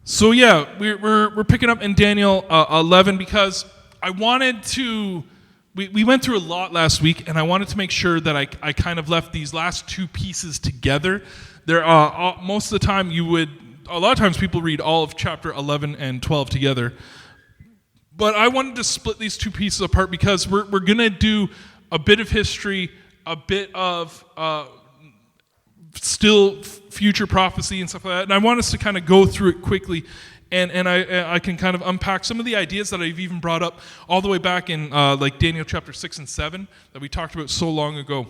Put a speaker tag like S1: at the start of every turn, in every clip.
S1: So yeah, we're picking up in Daniel 11 because I wanted to. We went through a lot last week, and I wanted to make sure that I kind of left these last two pieces together. There most of the time a lot of times people read all of chapter 11 and 12 together, but I wanted to split these two pieces apart because we're gonna do a bit of history, a bit of still future prophecy and stuff like that, and I want us to kind of go through it quickly, and I can kind of unpack some of the ideas that I've even brought up all the way back in like Daniel chapter 6 and 7 that we talked about so long ago.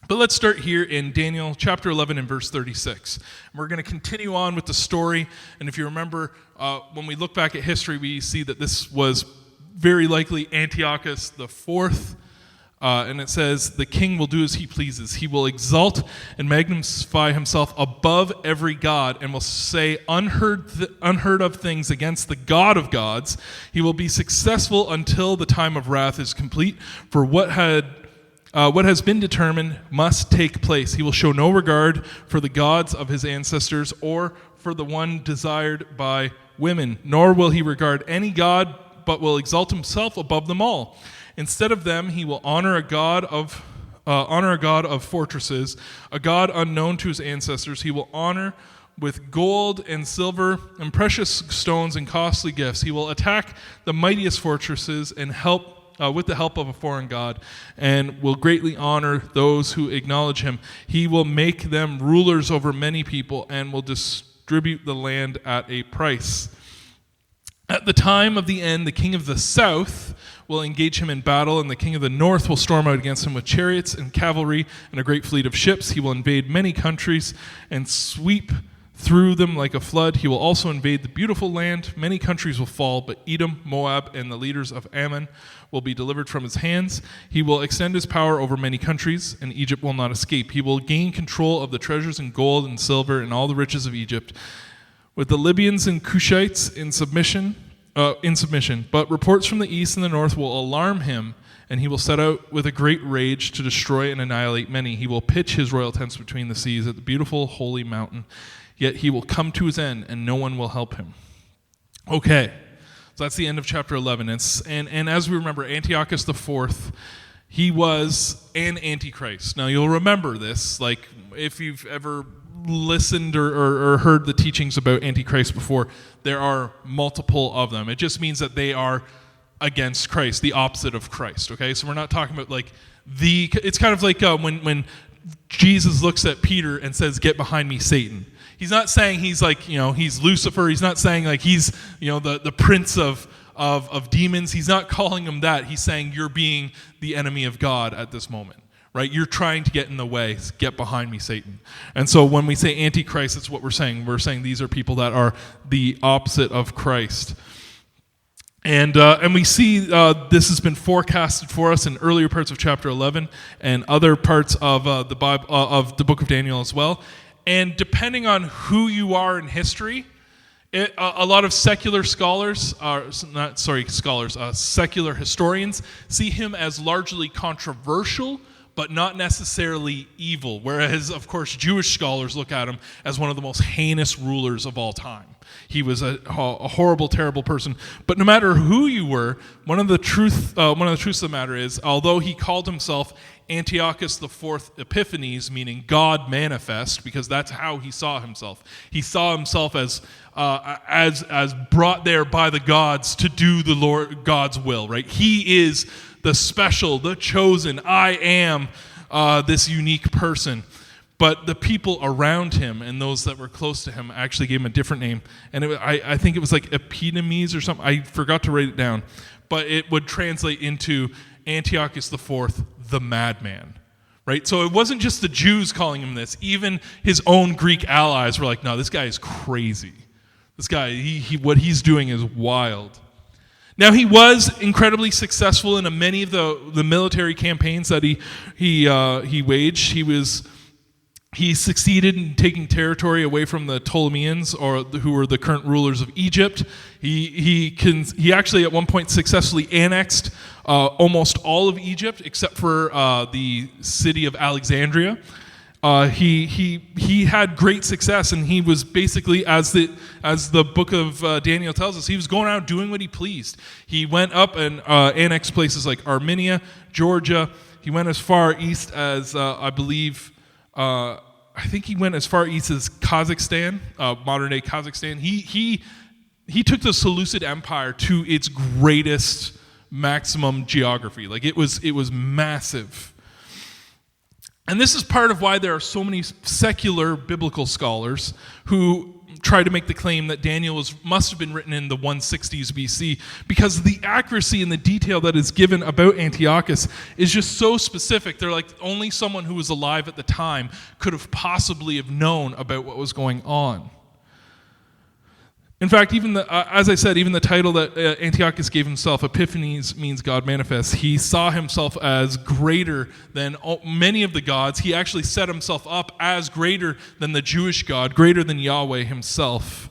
S1: But let's start here in Daniel chapter 11 and verse 36. We're going to continue on with the story, and if you remember, when we look back at history, we see that this was very likely Antiochus the Fourth. And it says, the king will do as he pleases. He will exalt and magnify himself above every god and will say unheard of things against the God of gods. He will be successful until the time of wrath is complete. For what has been determined must take place. He will show no regard for the gods of his ancestors or for the one desired by women, nor will he regard any god, but will exalt himself above them all. Instead of them, he will honor a god of fortresses, a god unknown to his ancestors. He will honor with gold and silver and precious stones and costly gifts. He will attack the mightiest fortresses and with the help of a foreign god, and will greatly honor those who acknowledge him. He will make them rulers over many people and will distribute the land at a price. At the time of the end, the king of the south will engage him in battle, and the king of the north will storm out against him with chariots and cavalry and a great fleet of ships. He will invade many countries and sweep through them like a flood. He will also invade the beautiful land. Many countries will fall, but Edom, Moab, and the leaders of Ammon will be delivered from his hands. He will extend his power over many countries, and Egypt will not escape. He will gain control of the treasures in gold and silver and all the riches of Egypt, with the Libyans and Cushites in submission. But reports from the east and the north will alarm him, and he will set out with a great rage to destroy and annihilate many. He will pitch his royal tents between the seas at the beautiful holy mountain. Yet he will come to his end, and no one will help him. Okay, so that's the end of chapter 11. And as we remember, Antiochus IV, he was an antichrist. Now you'll remember this, like if you've ever listened or heard the teachings about Antichrist before, there are multiple of them. It just means that they are against Christ, the opposite of Christ, okay? So we're not talking about like it's kind of like when Jesus looks at Peter and says, "Get behind me, Satan." He's not saying he's like, he's Lucifer. He's not saying like he's, the prince of demons. He's not calling him that. He's saying you're being the enemy of God at this moment. Right? You're trying to get in the way. Get behind me, Satan. And so when we say Antichrist, that's what we're saying. We're saying these are people that are the opposite of Christ. And we see this has been forecasted for us in earlier parts of chapter 11 and other parts of the Bible, of the book of Daniel as well. And depending on who you are in history, a lot of secular secular historians see him as largely controversial, but not necessarily evil, whereas, of course, Jewish scholars look at him as one of the most heinous rulers of all time. He was a horrible, terrible person. But no matter who you were, one of the truths of the matter is, although he called himself Antiochus IV Epiphanes, meaning God manifest, because that's how he saw himself. He saw himself as brought there by the gods to do the Lord God's will. Right? He is the special, the chosen. I am this unique person. But the people around him and those that were close to him actually gave him a different name. And I think it was like Epimenides or something. I forgot to write it down. But it would translate into Antiochus IV, the madman. Right? So it wasn't just the Jews calling him this. Even his own Greek allies were like, no, this guy is crazy. This guy, what he's doing is wild. Now, he was incredibly successful in many of the military campaigns that he waged. He succeeded in taking territory away from the Ptolemies, who were the current rulers of Egypt. He actually at one point successfully annexed almost all of Egypt except for the city of Alexandria. He had great success, and he was basically, as the book of Daniel tells us, he was going out doing what he pleased. He went up and annexed places like Armenia, Georgia. He went as far east as I think he went as far east as Kazakhstan, modern day Kazakhstan. He took the Seleucid Empire to its greatest maximum geography. Like it was massive. And this is part of why there are so many secular biblical scholars who try to make the claim that Daniel must have been written in the 160s BC, because the accuracy and the detail that is given about Antiochus is just so specific. They're like, only someone who was alive at the time could have possibly have known about what was going on. In fact, even as I said, even the title that Antiochus gave himself, Epiphanes, means God manifests. He saw himself as greater than many of the gods. He actually set himself up as greater than the Jewish God, greater than Yahweh himself.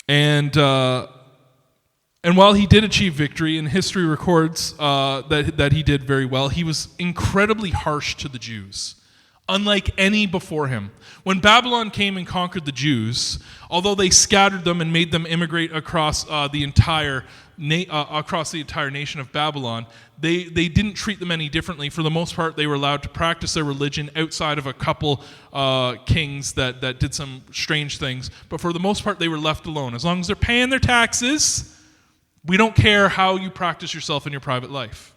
S1: And while he did achieve victory, and history records that he did very well, he was incredibly harsh to the Jews, unlike any before him. When Babylon came and conquered the Jews, although they scattered them and made them immigrate across the entire nation of Babylon, they didn't treat them any differently. For the most part, they were allowed to practice their religion outside of a couple kings that did some strange things. But for the most part, they were left alone. As long as they're paying their taxes, we don't care how you practice yourself in your private life.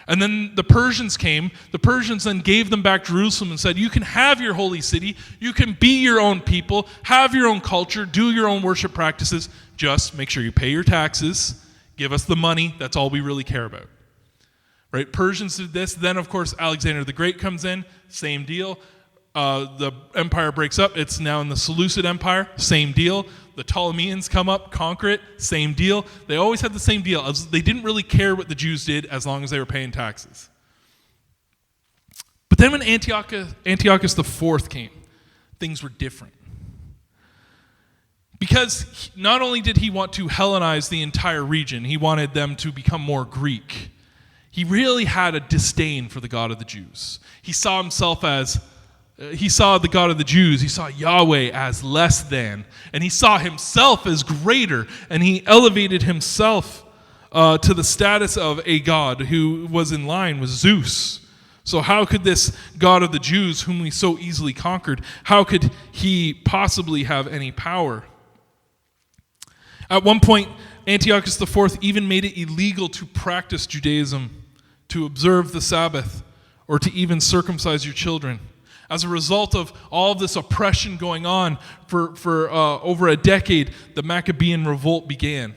S1: And then the Persians came. The Persians then gave them back Jerusalem and said, you can have your holy city, you can be your own people, have your own culture, do your own worship practices, just make sure you pay your taxes, give us the money, that's all we really care about. Right? Persians did this. Then, of course, Alexander the Great comes in, same deal. The empire breaks up. It's now in the Seleucid Empire, same deal. The Ptolemies come up, conquer it, same deal. They always had the same deal. They didn't really care what the Jews did as long as they were paying taxes. But then when Antiochus IV came, things were different. Because not only did he want to Hellenize the entire region, he wanted them to become more Greek. He really had a disdain for the God of the Jews. He saw himself as he saw the God of the Jews, he saw Yahweh as less than, and he saw himself as greater, and he elevated himself to the status of a God who was in line with Zeus. So how could this God of the Jews, whom we so easily conquered, how could he possibly have any power? At one point, Antiochus IV even made it illegal to practice Judaism, to observe the Sabbath, or to even circumcise your children. As a result of all of this oppression going on for over a decade, the Maccabean revolt began.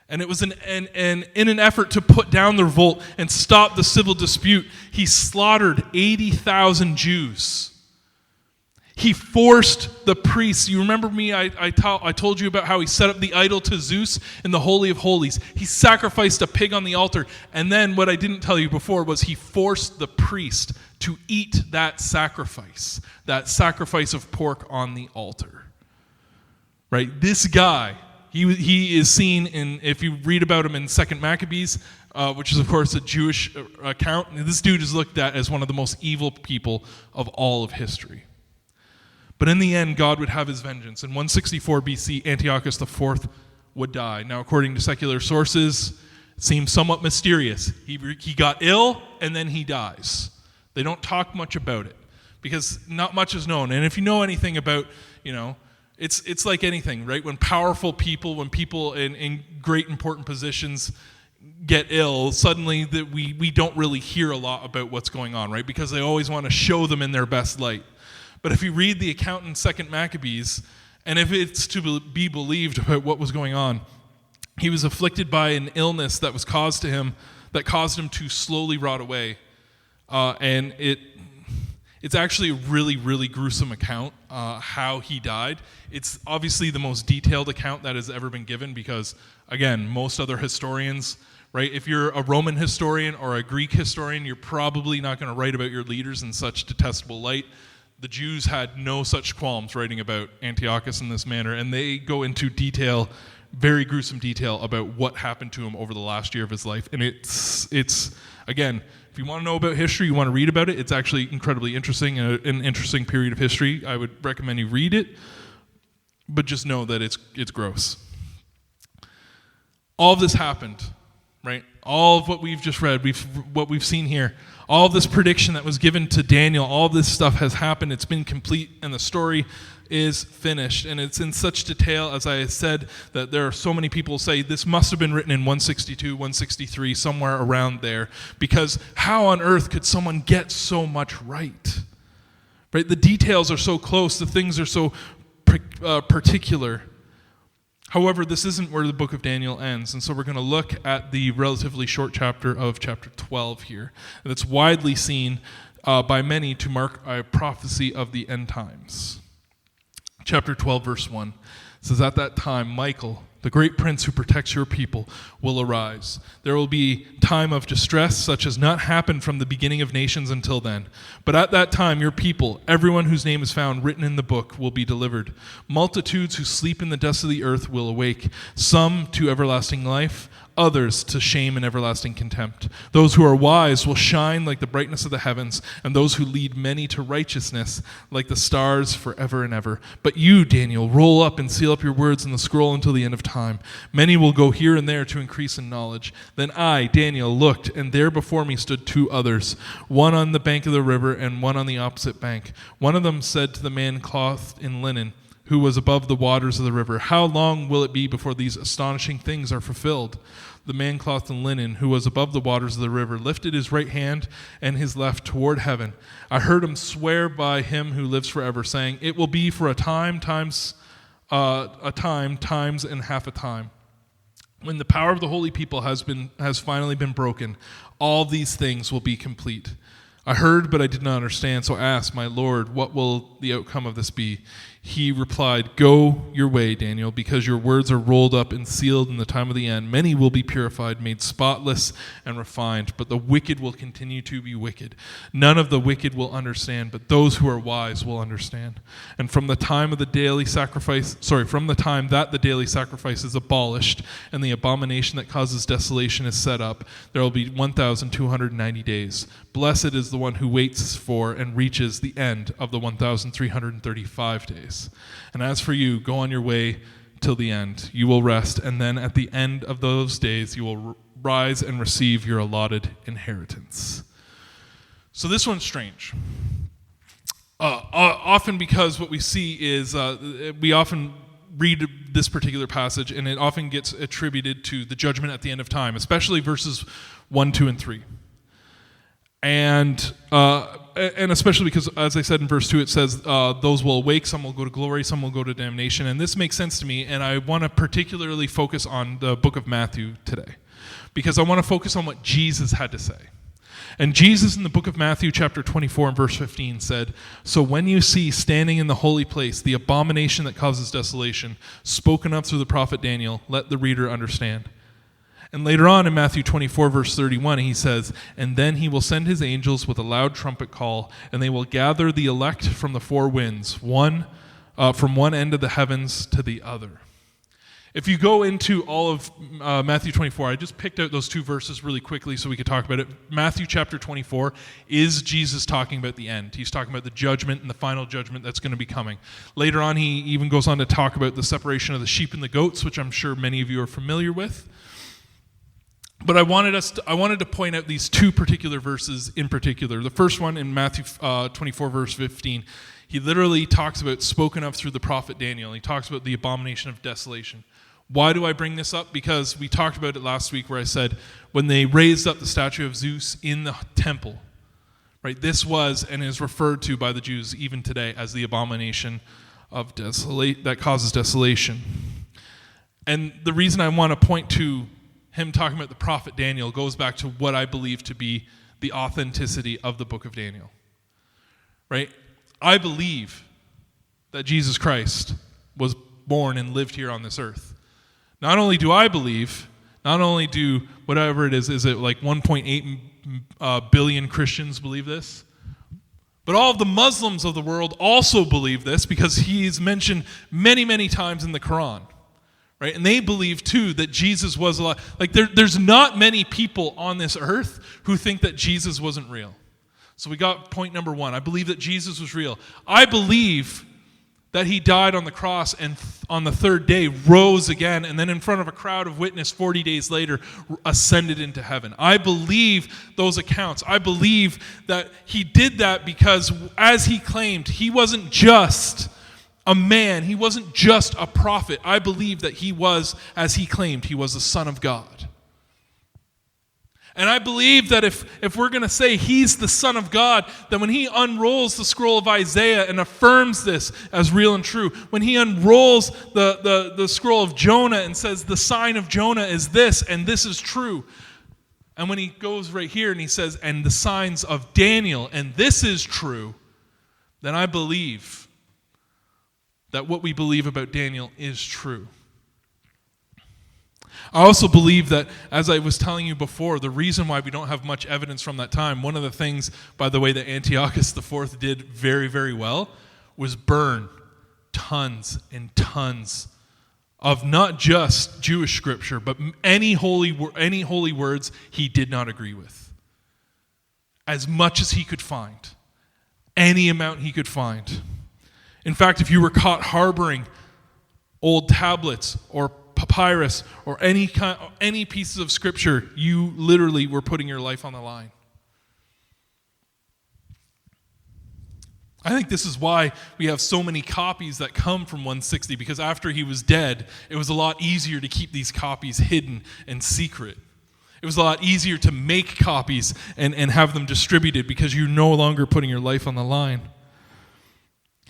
S1: And it was in an effort to put down the revolt and stop the civil dispute, he slaughtered 80,000 Jews. He forced the priests. You remember me, I told you about how he set up the idol to Zeus in the Holy of Holies. He sacrificed a pig on the altar. And then what I didn't tell you before was he forced the priest to eat that sacrifice of pork on the altar. Right? This guy, he is seen in, if you read about him in 2 Maccabees, which is of course a Jewish account, this dude is looked at as one of the most evil people of all of history. But in the end, God would have his vengeance. In 164 BC, Antiochus IV would die. Now, according to secular sources, it seems somewhat mysterious. He got ill, and then he dies. They don't talk much about it, because not much is known. And if you know anything about, it's like anything, right? When powerful people, when people in great important positions get ill, suddenly we don't really hear a lot about what's going on, right? Because they always want to show them in their best light. But if you read the account in 2 Maccabees, and if it's to be believed about what was going on, he was afflicted by an illness that was caused to him, that caused him to slowly rot away. And it's actually a really, really gruesome account, how he died. It's obviously the most detailed account that has ever been given because, again, most other historians, right, if you're a Roman historian or a Greek historian, you're probably not going to write about your leaders in such detestable light. The Jews had no such qualms writing about Antiochus in this manner, and they go into detail very gruesome detail about what happened to him over the last year of his life. And it's again, if you want to know about history, you want to read about it, it's actually incredibly interesting, an interesting period of history. I would recommend you read it, but just know that it's gross. All of this happened, right? All of what we've just read, what we've seen here, all of this prediction that was given to Daniel, all of this stuff has happened. It's been complete, and the story is finished. And it's in such detail, as I said, that there are so many people who say this must have been written in 162, 163, somewhere around there, because how on earth could someone get so much right? Right? The details are so close, the things are so particular. However, this isn't where the book of Daniel ends, and so we're going to look at the relatively short chapter of chapter 12 here. And it's widely seen by many to mark a prophecy of the end times. Chapter 12, verse 1 says, "At that time, Michael, the great prince who protects your people, will arise. There will be time of distress such as not happened from the beginning of nations until then. But at that time, your people, everyone whose name is found written in the book, will be delivered. Multitudes who sleep in the dust of the earth will awake, some to everlasting life, others to shame and everlasting contempt. Those who are wise will shine like the brightness of the heavens, and those who lead many to righteousness like the stars forever and ever. But you, Daniel, roll up and seal up your words in the scroll until the end of time. Many will go here and there to increase in knowledge. Then I, Daniel, looked, and there before me stood two others, one on the bank of the river and one on the opposite bank. One of them said to the man clothed in linen, who was above the waters of the river, 'How long will it be before these astonishing things are fulfilled?' The man clothed in linen, who was above the waters of the river, lifted his right hand and his left toward heaven. I heard him swear by him who lives forever, saying, 'It will be for a time, times and half a time. When the power of the holy people has finally been broken, all these things will be complete.' I heard, but I did not understand, so I asked, 'My Lord, what will the outcome of this be?' He replied, 'Go your way, Daniel, because your words are rolled up and sealed in the time of the end. Many will be purified, made spotless and refined, but the wicked will continue to be wicked. None of the wicked will understand, but those who are wise will understand. And from the time that the daily sacrifice is abolished and the abomination that causes desolation is set up, there will be 1,290 days. Blessed is the one who waits for and reaches the end of the 1,335 days. And as for you, go on your way till the end. You will rest, and then at the end of those days you will rise and receive your allotted inheritance." So this one's strange. Often because what we see is we often read this particular passage, and it often gets attributed to the judgment at the end of time, especially verses 1, 2, and 3. And especially because, as I said in verse 2, it says, those will awake, some will go to glory, some will go to damnation. And this makes sense to me, and I want to particularly focus on the book of Matthew today, because I want to focus on what Jesus had to say. And Jesus in the book of Matthew chapter 24 and verse 15 said, "So when you see standing in the holy place the abomination that causes desolation, spoken of through the prophet Daniel, let the reader understand." And later on in Matthew 24, verse 31, he says, "And then he will send his angels with a loud trumpet call, and they will gather the elect from the four winds, from one end of the heavens to the other." If you go into all of Matthew 24, I just picked out those two verses really quickly so we could talk about it. Matthew chapter 24 is Jesus talking about the end. He's talking about the judgment and the final judgment that's going to be coming. Later on, he even goes on to talk about the separation of the sheep and the goats, which I'm sure many of you are familiar with. But I wanted to point out these two particular verses in particular. The first one in Matthew 24, verse 15, he literally talks about spoken of through the prophet Daniel. He talks about the abomination of desolation. Why do I bring this up? Because we talked about it last week where I said when they raised up the statue of Zeus in the temple, right? This was and is referred to by the Jews even today as the abomination of that causes desolation. And the reason I want to point to him talking about the prophet Daniel goes back to what I believe to be the authenticity of the book of Daniel, right? I believe that Jesus Christ was born and lived here on this earth. Not only do I believe, not only do whatever it is it like 1.8 billion Christians believe this, but all of the Muslims of the world also believe this because he's mentioned many, many times in the Quran. right? And they believe too that Jesus was alive. Like there's not many people on this earth who think that Jesus wasn't real. So we got point number one. I believe that Jesus was real. I believe that he died on the cross and on the third day rose again, and then in front of a crowd of witness 40 days later ascended into heaven. I believe those accounts. I believe that he did that because, as he claimed, he wasn't just a man. He wasn't just a prophet. I believe that he was, as he claimed, he was the Son of God. And I believe that if we're going to say he's the Son of God, then when he unrolls the scroll of Isaiah and affirms this as real and true, when he unrolls the scroll of Jonah and says the sign of Jonah is this and this is true, and when he goes right here and he says, and the signs of Daniel and this is true, then I believe that what we believe about Daniel is true. I also believe that, as I was telling you before, the reason why we don't have much evidence from that time, one of the things, by the way, that Antiochus IV did very, very well was burn tons and tons of not just Jewish scripture, but any holy words he did not agree with. As much as he could find. Any amount he could find. In fact, if you were caught harboring old tablets or papyrus or any pieces of scripture, you literally were putting your life on the line. I think this is why we have so many copies that come from 160, because after he was dead, it was a lot easier to keep these copies hidden and secret. It was a lot easier to make copies and have them distributed because you're no longer putting your life on the line.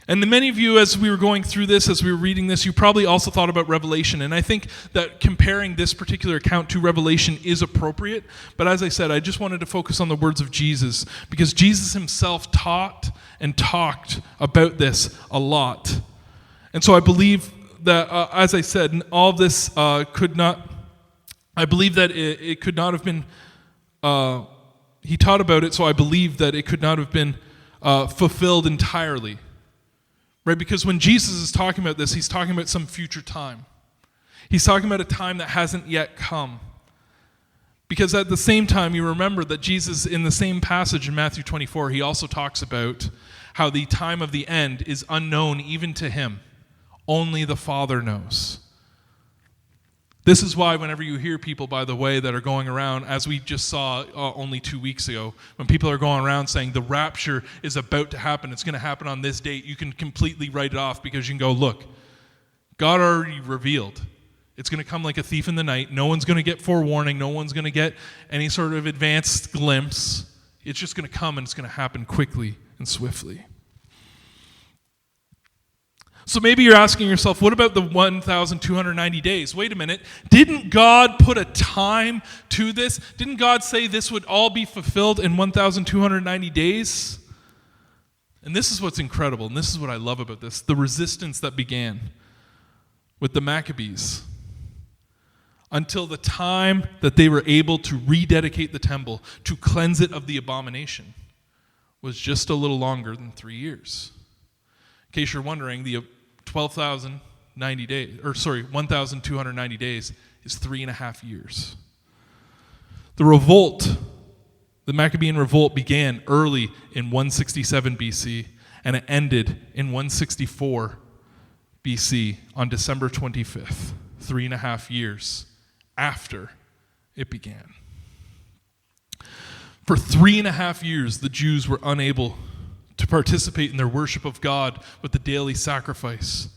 S1: And many of you, as we were going through this, as we were reading this, you probably also thought about Revelation. And I think that comparing this particular account to Revelation is appropriate. But as I said, I just wanted to focus on the words of Jesus, because Jesus himself taught and talked about this a lot. And so I believe that, as I said, all of this could not, I believe that it could not have been, he taught about it, so I believe that it could not have been fulfilled entirely. Right, because when Jesus is talking about this, he's talking about some future time. He's talking about a time that hasn't yet come. Because at the same time, you remember that Jesus, in the same passage in Matthew 24, he also talks about how the time of the end is unknown even to him. Only the Father knows. This is why whenever you hear people, by the way, that are going around, as we just saw only 2 weeks ago, when people are going around saying the rapture is about to happen, it's going to happen on this date, you can completely write it off because you can go, look, God already revealed. It's going to come like a thief in the night. No one's going to get forewarning. No one's going to get any sort of advanced glimpse. It's just going to come, and it's going to happen quickly and swiftly. So maybe you're asking yourself, what about the 1,290 days? Wait a minute. Didn't God put a time to this? Didn't God say this would all be fulfilled in 1,290 days? And this is what's incredible, and this is what I love about this. The resistance that began with the Maccabees until the time that they were able to rededicate the temple, to cleanse it of the abomination, was just a little longer than 3 years. In case you're wondering, the 1,290 days is 3.5 years. The revolt, the Maccabean revolt, began early in 167 BC, and it ended in 164 BC on December 25th, 3.5 years after it began. For 3.5 years, the Jews were unable to participate in their worship of God with the daily sacrifice.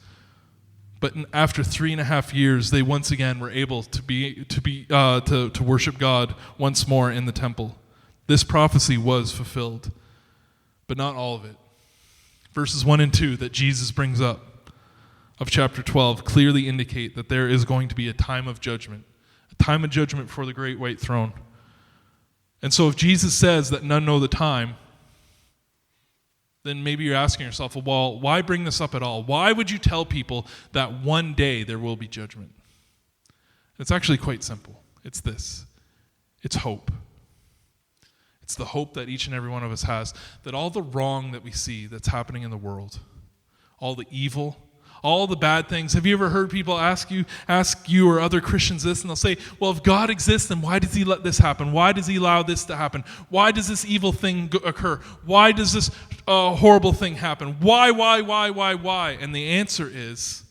S1: But after 3.5 years, they once again were able to worship God once more in the temple. This prophecy was fulfilled, but not all of it. Verses 1 and 2 that Jesus brings up of chapter 12 clearly indicate that there is going to be a time of judgment for the great white throne. And so if Jesus says that none know the time, then maybe you're asking yourself, well, why bring this up at all? Why would you tell people that one day there will be judgment? It's actually quite simple. It's this. It's hope. It's the hope that each and every one of us has, that all the wrong that we see that's happening in the world, all the evil, All the bad things. Have you ever heard people ask you or other Christians this, and they'll say, well, if God exists, then why does he let this happen? Why does he allow this to happen? Why does this evil thing occur? Why does this horrible thing happen? Why? And the answer is,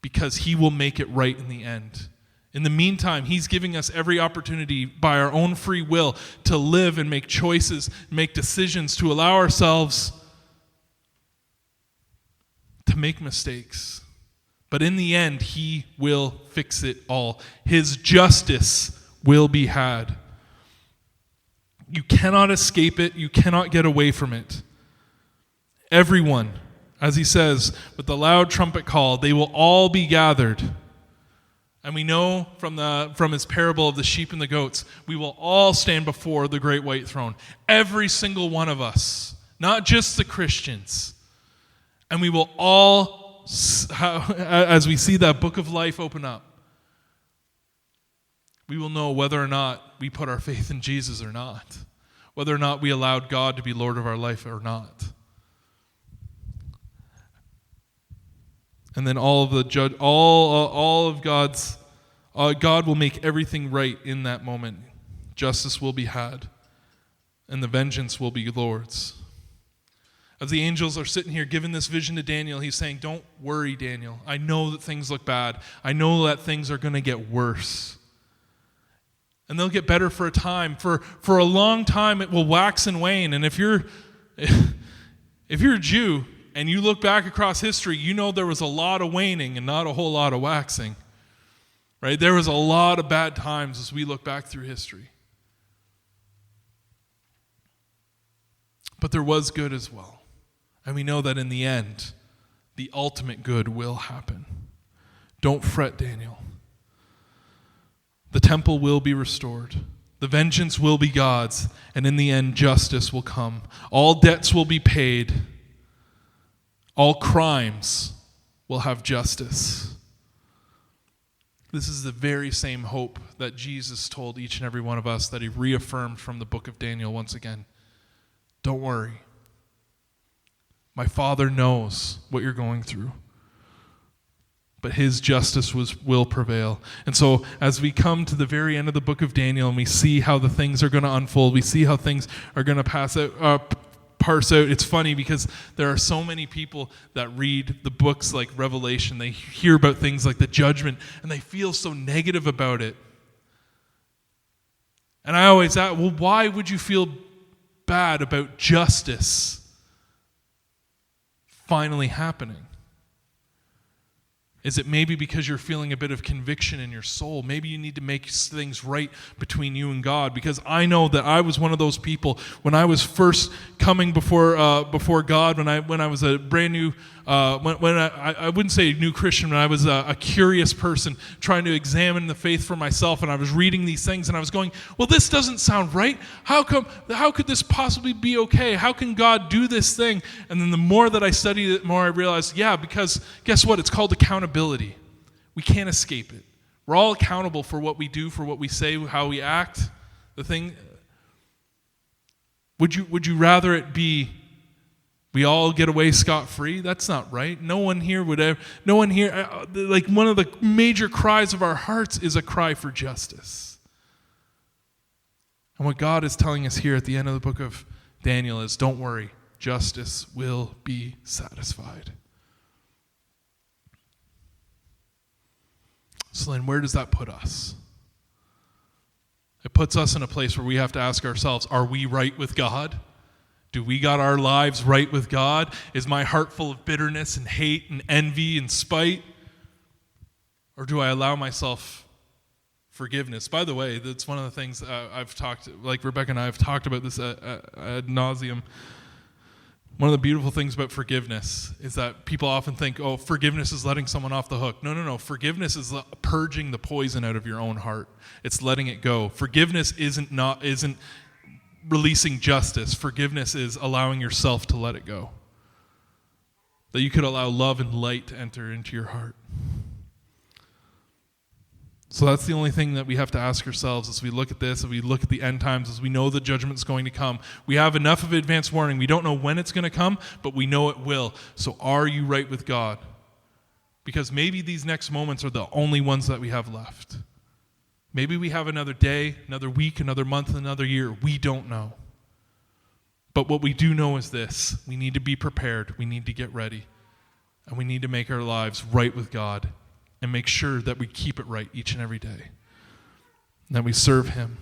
S1: because he will make it right in the end. In the meantime, he's giving us every opportunity by our own free will to live and make choices, make decisions, to allow ourselves to make mistakes. But in the end, he will fix it all. His justice will be had. You cannot escape it. You cannot get away from it. Everyone, as he says, with the loud trumpet call, they will all be gathered. And we know from his parable of the sheep and the goats, we will all stand before the great white throne. Every single one of us, not just the Christians. And we will all, as we see that book of life open up, we will know whether or not we put our faith in Jesus or not. Whether or not we allowed God to be Lord of our life or not. And then God will make everything right in that moment. Justice will be had, and the vengeance will be Lord's. As the angels are sitting here giving this vision to Daniel, he's saying, don't worry, Daniel. I know that things look bad. I know that things are going to get worse. And they'll get better for a time. For a long time, it will wax and wane. And if you're a Jew and you look back across history, you know there was a lot of waning and not a whole lot of waxing. Right? There was a lot of bad times as we look back through history. But there was good as well. And we know that in the end, the ultimate good will happen. Don't fret, Daniel. The temple will be restored. The vengeance will be God's. And in the end, justice will come. All debts will be paid. All crimes will have justice. This is the very same hope that Jesus told each and every one of us, that he reaffirmed from the book of Daniel once again. Don't worry. My Father knows what you're going through. But his justice will prevail. And so as we come to the very end of the book of Daniel and we see how the things are going to unfold, we see how things are going to parse out. It's funny because there are so many people that read the books like Revelation. They hear about things like the judgment and they feel so negative about it. And I always ask, well, why would you feel bad about justice finally happening? Is it maybe because you're feeling a bit of conviction in your soul? Maybe you need to make things right between you and God. Because I know that I was one of those people when I was first coming before God, when I was a brand new, I wouldn't say a new Christian, but I was a curious person trying to examine the faith for myself. And I was reading these things and I was going, well, this doesn't sound right. How could this possibly be okay? How can God do this thing? And then the more that I studied it, the more I realized, yeah, because guess what? It's called accountability. We can't escape it. We're all accountable for what we do, for what we say, how we act. The thing. Would you rather it be we all get away scot-free? That's not right. No one here would ever. No one here. Like one of the major cries of our hearts is a cry for justice. And what God is telling us here at the end of the book of Daniel is, don't worry, justice will be satisfied. So then where does that put us? It puts us in a place where we have to ask ourselves, are we right with God? Do we got our lives right with God? Is my heart full of bitterness and hate and envy and spite? Or do I allow myself forgiveness? By the way, that's one of the things I've talked, like Rebecca and I have talked about this ad nauseum. One of the beautiful things about forgiveness is that people often think, oh, forgiveness is letting someone off the hook. No. Forgiveness is purging the poison out of your own heart. It's letting it go. Forgiveness isn't releasing justice. Forgiveness is allowing yourself to let it go. That you could allow love and light to enter into your heart. So that's the only thing that we have to ask ourselves as we look at this, as we look at the end times, as we know the judgment's going to come. We have enough of advance warning. We don't know when it's going to come, but we know it will. So are you right with God? because maybe these next moments are the only ones that we have left. Maybe we have another day, another week, another month, another year. We don't know. But what we do know is this: we need to be prepared, we need to get ready, and we need to make our lives right with God and make sure that we keep it right each and every day, and that we serve him.